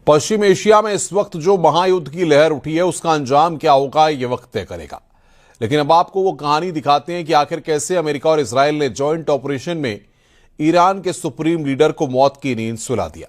पश्चिम Asia में इस वक्त जो महायुद्ध की लहर उठी है उसका अंजाम क्या होगा ये वक्त तय करेगा। लेकिन अब आपको वो कहानी दिखाते हैं कि आखिर कैसे अमेरिका और इजराइल ने जॉइंट ऑपरेशन में ईरान के सुप्रीम लीडर को मौत की नींद सुला दिया।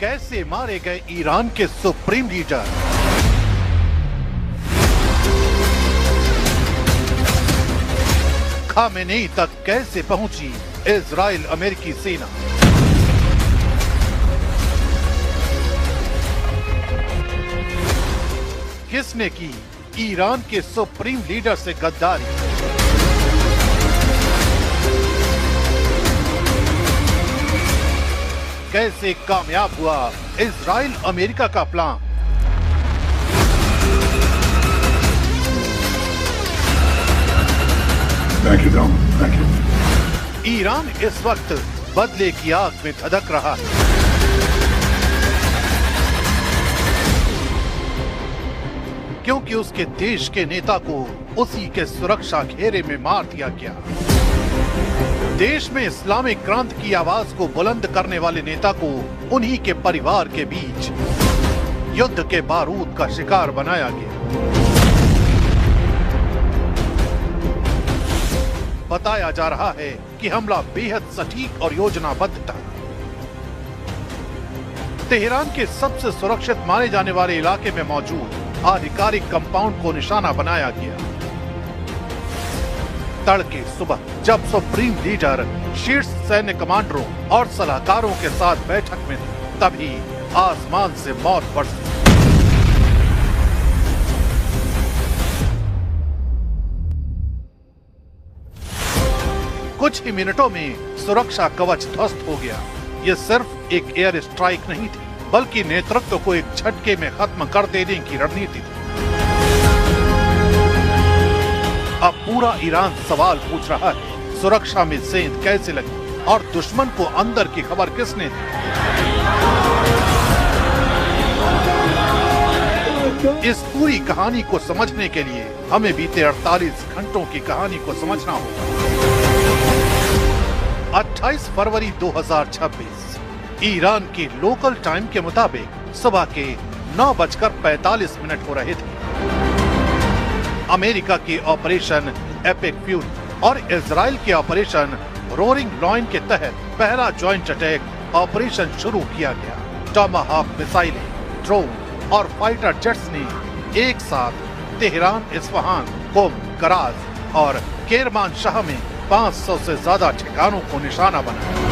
कैसे मारे गए ईरान के सुप्रीम लीडर। खामेनेई तक कैसे पहुंची इजराइल अमेरिकी सेना। किसने की ईरान के सुप्रीम लीडर से गद्दारी। कैसे कामयाब हुआ इजराइल अमेरिका का plan. Thank you, Dom. Thank you. Iran इस वक्त बदले की आग में धधक रहा है। क्योंकि उसके देश के नेता को उसी के सुरक्षा घेरे में मार दिया गया। देश में इस्लामिक क्रांति की आवाज को बुलंद करने वाले नेता को उन्हीं के परिवार के बीच युद्ध के बारूद का शिकार बनाया गया। बताया जा रहा है कि हमला बेहद सटीक और योजनाबद्ध था। तेहरान के सबसे सुरक्षित माने जाने वाले इलाके में मौजूद आधिकारिक कंपाउंड को निशाना बनाया गया। तड़के सुबह जब सुप्रीम लीडर शीर्ष सैन्य कमांडरों और सलाहकारों के साथ बैठक में थे, तभी आसमान से मौत बरसी। कुछ ही मिनटों में सुरक्षा कवच ध्वस्त हो गया। यह सिर्फ एक एयर स्ट्राइक नहीं थी, बल्कि नेतृत्व को एक झटके में खत्म कर देने की रणनीति थी। अब पूरा ईरान सवाल पूछ रहा है, सुरक्षा में सेंध कैसे लगी और दुश्मन को अंदर की खबर किसने दी। इस पूरी कहानी को समझने के लिए हमें बीते 48 घंटों की कहानी को समझना होगा। 28 फरवरी 2026 ईरान के लोकल टाइम के मुताबिक सुबह के 9:45 हो रहे थे। अमेरिका के ऑपरेशन एपिक फ्यूरी और इजराइल के ऑपरेशन रोरिंग लॉयन के तहत पहला जॉइंट अटैक ऑपरेशन शुरू किया गया। टॉमाहाक मिसाइलें, ड्रोन और फाइटर जेट्स ने एक साथ तेहरान, इस्फहान, कोम, कराज और केरमान शाह में 500 से ज्यादा ठिकानों को निशाना बनाया।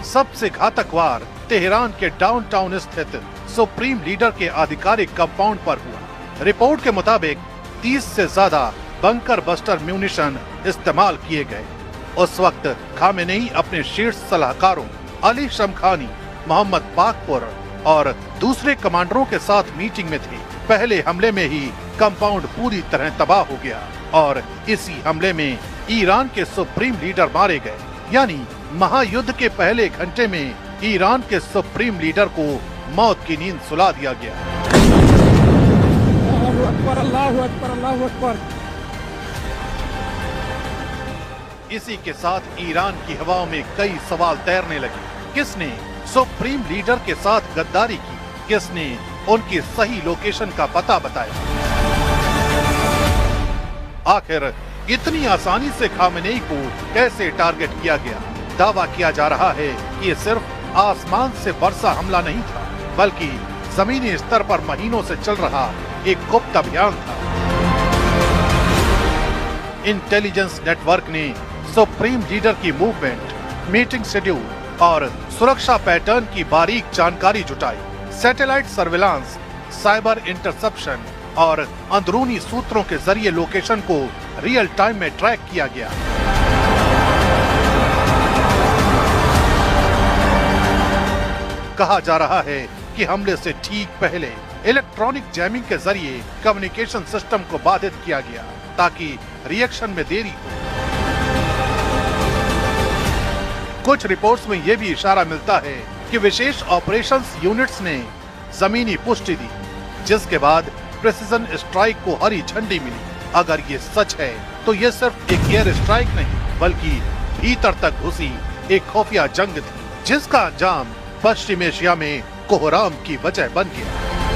सबसे घातक वार तेहरान के डाउनटाउन स्थित सुप्रीम लीडर के आधिकारिक कंपाउंड पर हुआ। रिपोर्ट के मुताबिक 30 से ज्यादा बंकर बस्टर म्यूनिशन इस्तेमाल किए गए। उस वक्त खामेनेई अपने शीर्ष सलाहकारों अली शमखानी, मोहम्मद बाकपुर और दूसरे कमांडरों के साथ मीटिंग में थे। पहले हमले में ही कंपाउंड पूरी तरह तबाह हो गया और इसी हमले में ईरान के सुप्रीम लीडर मारे गए। यानी महायुद्ध के पहले घंटे में ईरान के सुप्रीम लीडर को मौत की नींद सुला दिया गया। अल्लाहु अकबर, अल्लाहु अकबर। इसी के साथ ईरान की हवाओं में कई सवाल तैरने लगे। किसने सुप्रीम लीडर के साथ गद्दारी की? किसने उनकी सही लोकेशन का पता बताया? आखिर इतनी आसानी से खामेनेई को कैसे टारगेट किया गया? दावा किया जा रहा है कि ये सिर्फ आसमान से बरसा हमला नहीं था, बल्कि जमीनी स्तर पर महीनों से चल रहा एक गुप्त अभियान था। इंटेलिजेंस नेटवर्क ने सुप्रीम लीडर की मूवमेंट, मीटिंग शेड्यूल और सुरक्षा पैटर्न की बारीक जानकारी जुटाई। सैटेलाइट सर्विलांस, साइबर इंटरसेप्शन और अंदरूनी सूत्रों के जरिए लोकेशन को रियल टाइम में ट्रैक किया गया। कहा जा रहा है कि हमले से ठीक पहले इलेक्ट्रॉनिक जैमिंग के जरिए कम्युनिकेशन सिस्टम को बाधित किया गया ताकि रिएक्शन में देरी हो। कुछ रिपोर्ट्स में यह भी इशारा मिलता है कि विशेष ऑपरेशंस यूनिट्स ने जमीनी पुष्टि दी, जिसके बाद प्रिसिजन स्ट्राइक को हरी झंडी मिली। अगर ये सच है तो ये सिर्फ एक एयर स्ट्राइक नहीं बल्कि भीतर तक घुसी एक खुफिया जंग थी, जिसका अंजाम पश्चिम एशिया में कोहराम की वजह बन गया।